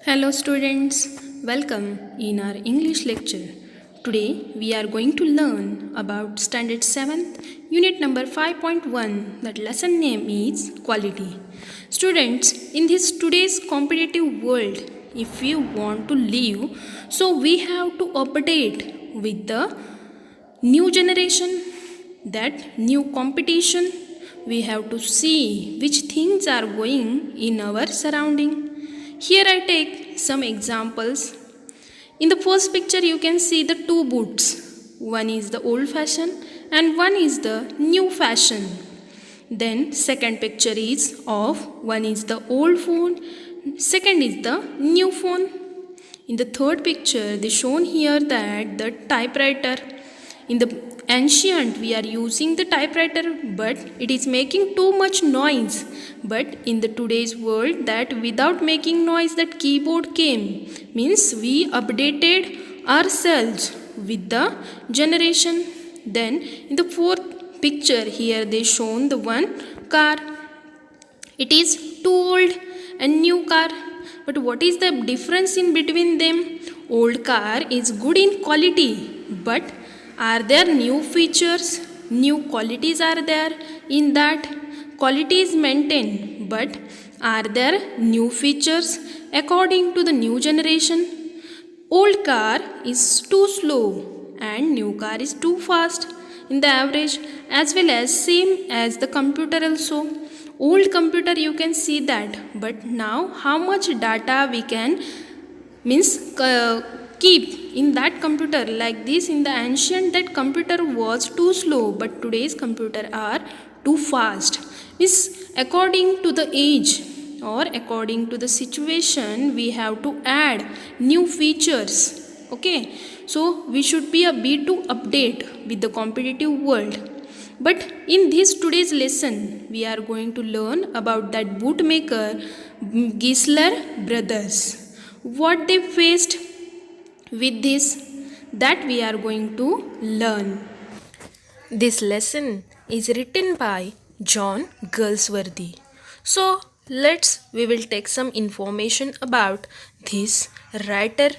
Hello students, welcome in our English lecture. Today we are going to learn about standard 7th unit number 5.1. That lesson name is quality. Students, in this today's competitive world, if we want to live, so we have to update with the new generation, that new competition. We have to see which things are going in our surrounding. Here I take some examples. In the first picture you can see the two boots. One is the old fashion and one is the new fashion. Then second picture is of one is the old phone, second is the new phone. In the third picture they shown here that the typewriter. In the ancient we are using the typewriter but it is making too much noise. But in the today's world that without making noise that keyboard came, means we updated ourselves with the generation. Then in the fourth picture here they shown the one car. It is too old and new car. But what is the difference in between them? Old car is good in quality, but are there new features? New qualities are there in that? Quality is maintained, but are there new features according to the new generation? Old car is too slow and new car is too fast in the average, as well as same as the computer also. Old computer you can see that, but now how much data we can keep in that computer. Like this, in the ancient that computer was too slow, but today's computer are too fast. Means according to the age or according to the situation we have to add new features. Okay, so we should be a bit to update with the competitive world. But in this today's lesson we are going to learn about that bootmaker Gisler brothers, what they faced with this, that we are going to learn. This lesson is written by John Galsworthy. So we will take some information about this writer,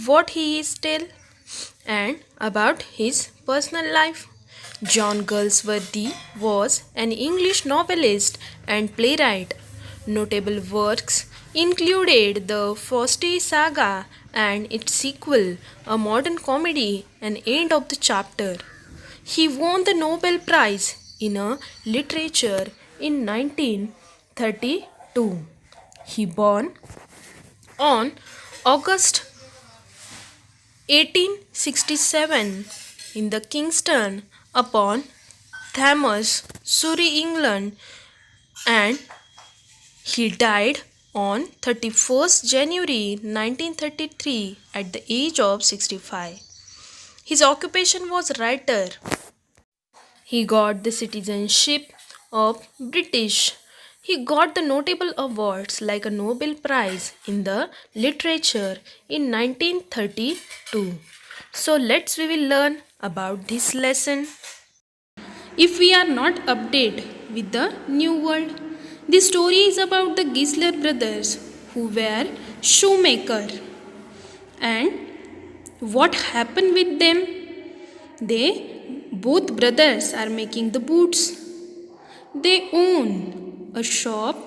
what he is tell, and about his personal life. John Galsworthy was an English novelist and playwright. Notable works included the Frosty Saga and its sequel, a modern comedy, and End of the Chapter. He won the Nobel Prize in Literature in 1932. He born on August 1867 in the Kingston upon Thames, Surrey, England, and he died on 31st January 1933 at the age of 65. His occupation was writer. He got the citizenship of British. He got the notable awards like a Nobel Prize in the literature in 1932. So we will learn about this lesson. If we are not updated with the new world, the story is about the Gisler brothers who were shoemaker. And what happened with them? Both brothers are making the boots. They own a shop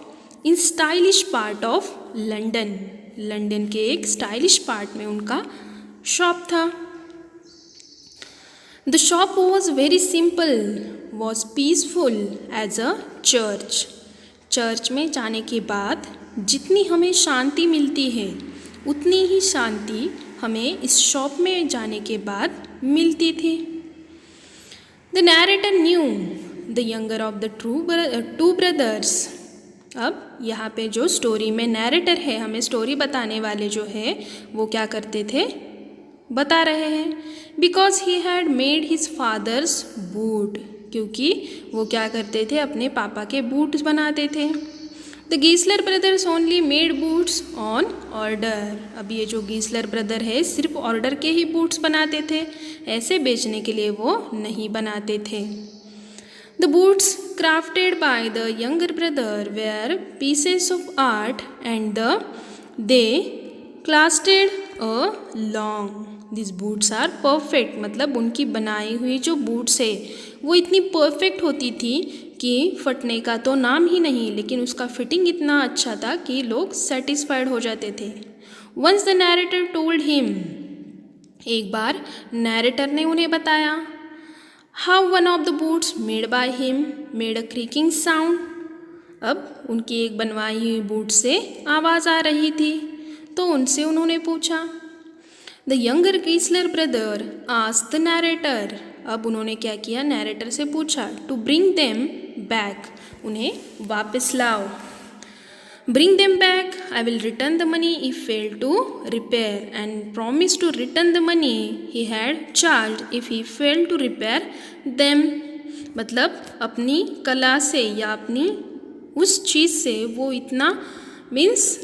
in stylish part of London. London के एक stylish part में उनका shop था. The shop was very simple, was peaceful as a church. Church में जाने के बाद जितनी हमें शांति मिलती है उतनी ही शांति हमें इस शॉप में जाने के बाद मिलती थी. The narrator knew the younger of the two brothers. अब यहाँ पे जो स्टोरी में नैरेटर है, हमें स्टोरी बताने वाले जो है वो क्या करते थे बता रहे हैं. Because he had made his father's boot, क्योंकि वो क्या करते थे अपने पापा के बूट्स बनाते थे. The Gessler brothers only made boots on order. अब ये जो गीसलर ब्रदर है सिर्फ ऑर्डर के ही बूट्स बनाते थे, ऐसे बेचने के लिए वो नहीं बनाते थे. The boots crafted by the younger brother were pieces of art and the they lasted a long. These boots are perfect. मतलब उनकी बनाई हुई जो बूट्स है वो इतनी परफेक्ट होती थी कि फटने का तो नाम ही नहीं, लेकिन उसका फिटिंग इतना अच्छा था कि लोग सेटिस्फाइड हो जाते थे. Once the narrator told him, एक बार नैरेटर ने उन्हें बताया, how one of the boots made by him made a creaking sound. अब उनकी एक बनवाई हुई बूट से आवाज़ आ रही थी, तो उनसे उन्होंने पूछा. The younger Gessler brother asked the narrator. अब उन्होंने क्या किया, नैरेटर से पूछा, टू ब्रिंग देम बैक, उन्हें वापस लाओ. Bring them back, I will return the money if fail to repair, and promise to return the money he had charge if he fail to repair them. मतलब अपनी कला से या अपनी उस चीज़ से वो इतना means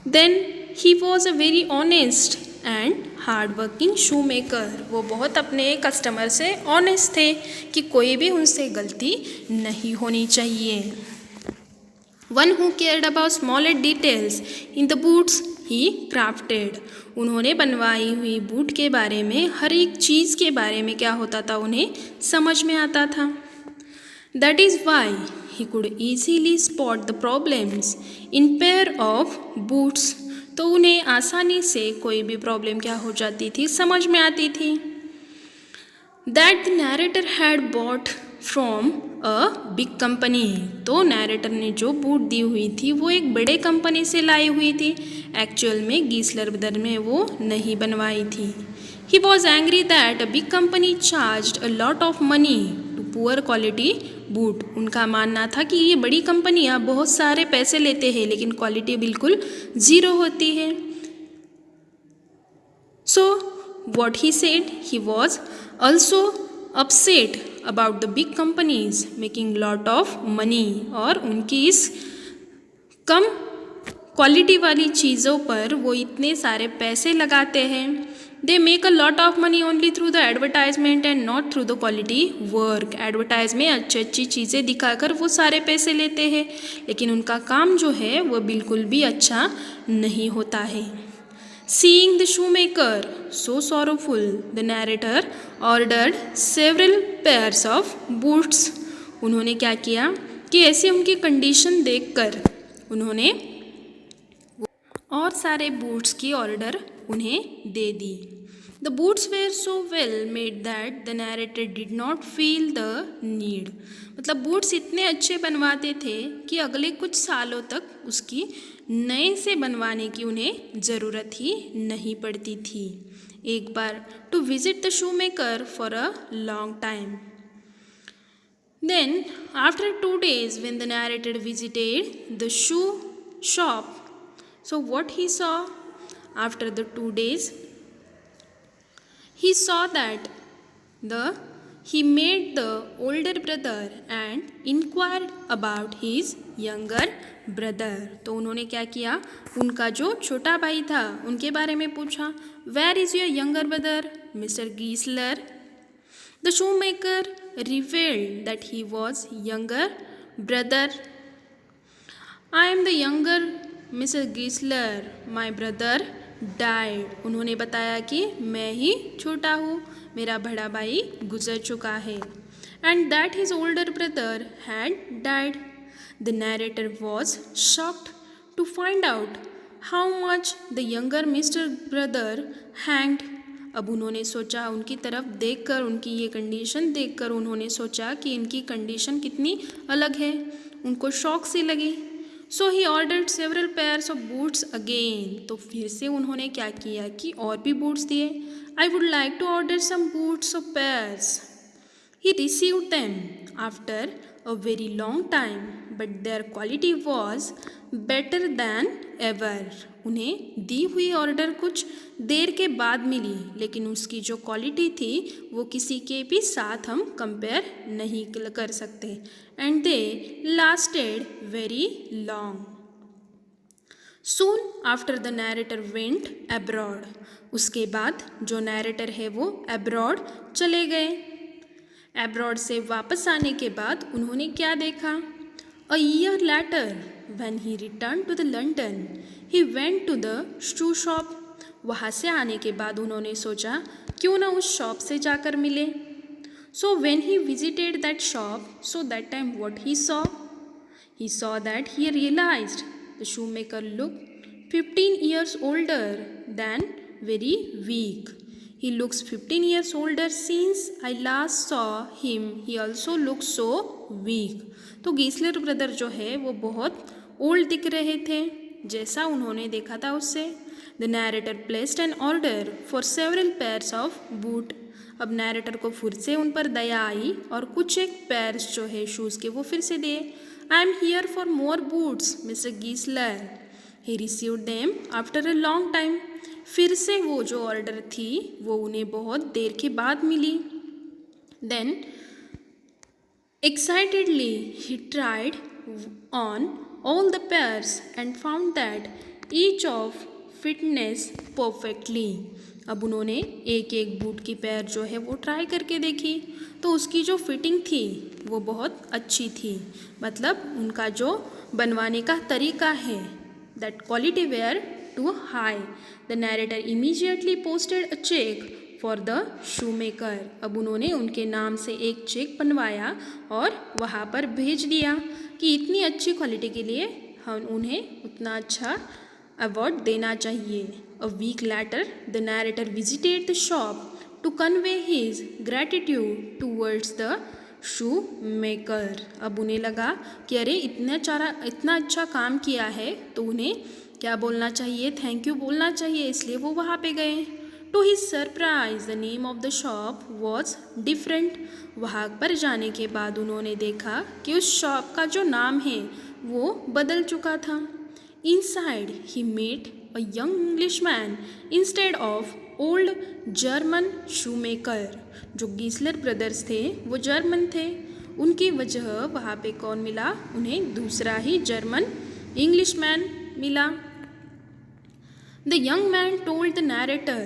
then he was a very honest and hard working shoe maker. वो बहुत अपने कस्टमर से ऑनेस्ट थे कि कोई भी उनसे गलती नहीं होनी चाहिए. One who cared about smaller details in the boots he crafted. उन्होंने बनवाई हुई बूट के बारे में हर एक चीज़ के बारे में क्या होता था उन्हें समझ में आता था. That is why he could easily spot the problems in pair of boots. तो उन्हें आसानी से कोई भी प्रॉब्लम क्या हो जाती थी समझ में आती थी. That the narrator had bought from a big company. तो नैरेटर ने जो बूट दी हुई थी वो एक बड़े कंपनी से लाई हुई थी. एक्चुअल में गीसलर ब्रदर में वो नहीं बनवाई थी. He was angry that a big company charged a lot of money to poor quality boot. उनका मानना था कि ये बड़ी कंपनियां बहुत सारे पैसे लेते हैं लेकिन क्वालिटी बिल्कुल ज़ीरो होती है. So what he said, he was also upset about the big companies making lot of money. और उनकी इस कम क्वालिटी वाली चीज़ों पर वो इतने सारे पैसे लगाते हैं. They make a lot of money only through the advertisement and not through the quality work. Advertise में अच्छी अच्छी चीज़ें दिखाकर वो सारे पैसे लेते हैं लेकिन उनका काम जो है वो बिल्कुल भी अच्छा नहीं होता है. Seeing the shoemaker so sorrowful, the narrator ordered several pairs of boots. उन्होंने क्या किया कि ऐसे उनकी कंडीशन देखकर उन्होंने और सारे बूट्स की ऑर्डर उन्हें दे दी. The boots were so well made that the narrator did not feel the need. मतलब बूट्स इतने अच्छे बनवाते थे कि अगले कुछ सालों तक उसकी नए से बनवाने की उन्हें ज़रूरत ही नहीं पड़ती थी. एक बार to visit the shoe maker for a long time. Then after 2 days when the narrator visited the shoe shop, so what he saw after the 2 days, he saw that he met the older brother and inquired about his younger brother. तो उन्होंने क्या किया, उनका जो छोटा भाई था उनके बारे में पूछा. Where is your younger brother, Mr. Giesler? The shoemaker revealed that he was younger brother. I am the younger Mr. Giesler. My brother died. उन्होंने बताया कि मैं ही छोटा हूँ, मेरा बड़ा भाई गुजर चुका है. And that his older brother had died. The narrator was shocked to find out how much the younger Mr. brother hanged. अब उन्होंने सोचा, उनकी तरफ देखकर, उनकी ये कंडीशन देखकर उन्होंने सोचा कि इनकी कंडीशन कितनी अलग है. उनको शौक सी लगी. So he ordered several pairs of boots again. तो फिर से उन्होंने क्या किया कि और भी बूट्स दिए. I would like to order some boots of pairs. He received them after a very long time but their quality was better than ever. उन्हें दी हुई ऑर्डर कुछ देर के बाद मिली लेकिन उसकी जो क्वालिटी थी वो किसी के भी साथ हम कंपेयर नहीं कर सकते. And they lasted very long. Soon after the narrator went abroad. उसके बाद जो नैरेटर है वो अब्रॉड चले गए. अब्रॉड से वापस आने के बाद उन्होंने क्या देखा, A year later, when he returned to the London, he went to the shoe shop. वहाँ से आने के बाद उन्होंने सोचा क्यों ना उस शॉप से जाकर मिले. So when he visited that shop, so that time what he saw? He saw that he realized the shoemaker looked 15 years older than very weak. He looks 15 years older since I last saw him. He also looks so weak. तो गीसलर brother जो है वो बहुत old दिख रहे थे जैसा उन्होंने देखा था उससे. The narrator placed an order for several pairs of boot. अब नैरेटर को फिर से उन पर दया आई और कुछ एक पेयर्स जो है शूज़ के वो फिर से दिए. I am here for more boots mister Geisler. He received them after a long time. फिर से वो जो ऑर्डर थी वो उन्हें बहुत देर के बाद मिली. Then excitedly he tried on all the pairs and found that each of fitness perfectly. अब उन्होंने एक एक बूट की पैर जो है वो ट्राई करके देखी तो उसकी जो फिटिंग थी वो बहुत अच्छी थी. मतलब उनका जो बनवाने का तरीका है that quality were too high. The narrator immediately posted a check for the shoemaker. अब उन्होंने उनके नाम से एक चेक बनवाया और वहाँ पर भेज दिया कि इतनी अच्छी क्वालिटी के लिए हम उन्हें उतना अच्छा अवार्ड देना चाहिए. A week later the narrator visited the shop to convey his gratitude towards the shoe maker. अब उन्हें लगा कि अरे इतना अच्छा काम किया है तो उन्हें क्या बोलना चाहिए, थैंक यू बोलना चाहिए. इसलिए वो वहाँ पे गए. To his surprise, the name of the shop was different. वहाँ पर जाने के बाद उन्होंने देखा कि उस शॉप का जो नाम है वो बदल चुका था. Inside, he met a young Englishman instead of old German shoemaker. जो गीसलर ब्रदर्स थे वो जर्मन थे. उनकी वजह वहाँ पे कौन मिला? उन्हें दूसरा ही जर्मन इंग्लिशमैन मिला. The young man told the narrator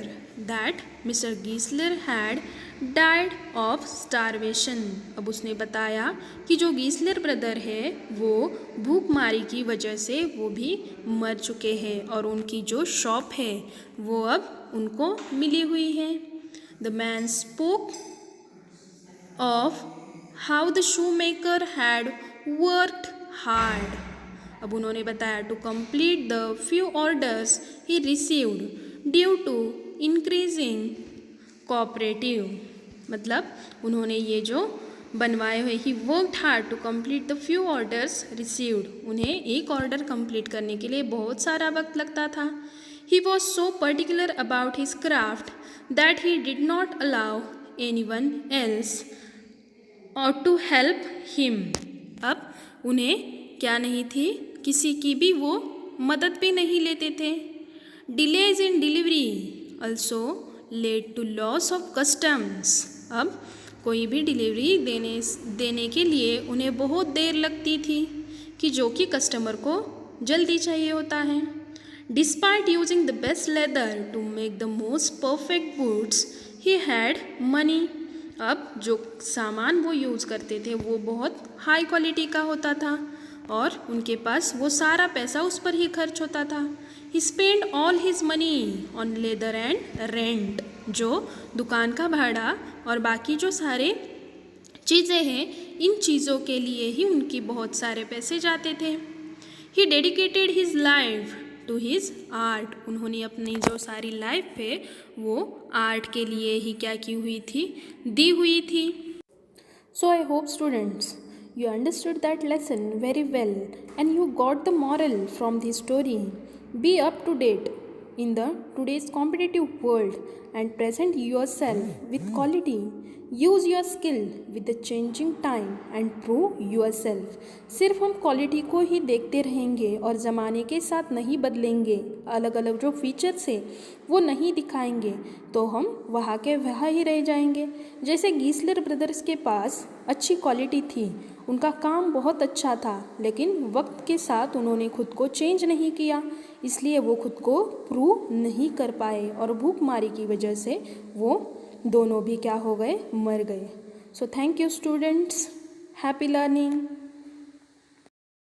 that Mr. Giesler had died of starvation. अब उसने बताया कि जो गीसलर ब्रदर है वो भूखमारी की वजह से वो भी मर चुके हैं और उनकी जो शॉप है वो अब उनको मिली हुई है. The man spoke of how the shoemaker had worked hard. अब उन्होंने बताया to complete the few orders he received due to increasing cooperative. मतलब उन्होंने ये जो बनवाए हुए he worked hard to complete the few orders received. उन्हें एक ऑर्डर कंप्लीट करने के लिए बहुत सारा वक्त लगता था. He was so particular about his craft that he did not allow anyone else और टू हेल्प हिम. अब उन्हें क्या नहीं थी, किसी की भी वो मदद भी नहीं लेते थे. Delays in delivery also led to loss of customs. अब कोई भी डिलीवरी देने के लिए उन्हें बहुत देर लगती थी कि जो कि कस्टमर को जल्दी चाहिए होता है. Despite using the best leather to make the most perfect boots, he had money. अब जो सामान वो यूज़ करते थे वो बहुत हाई क्वालिटी का होता था और उनके पास वो सारा पैसा उस पर ही खर्च होता था. He spent all his money on leather and rent. जो दुकान का भाड़ा और बाकी जो सारे चीज़ें हैं इन चीज़ों के लिए ही उनकी बहुत सारे पैसे जाते थे. He dedicated his life to his art. उन्होंने अपनी जो सारी लाइफ है वो आर्ट के लिए ही क्या की हुई थी, दी हुई थी. So I hope students you understood that lesson very well and you got the moral from the story. Be up to date in the today's competitive world and present yourself with quality. Use your skill with the changing time and prove yourself. सिर्फ हम quality को ही देखते रहेंगे और ज़माने के साथ नहीं बदलेंगे, अलग अलग जो फीचर्स है वो नहीं दिखाएंगे तो हम वहाँ के वहाँ ही रह जाएंगे. जैसे गीसलर ब्रदर्स के पास अच्छी क्वालिटी थी, उनका काम बहुत अच्छा था, लेकिन वक्त के साथ उन्होंने खुद को चेंज नहीं किया, इसलिए वो खुद को प्रूव नहीं कर पाए और भूखमारी की वजह से वो दोनों भी क्या हो गए, मर गए. So thank you students, happy learning.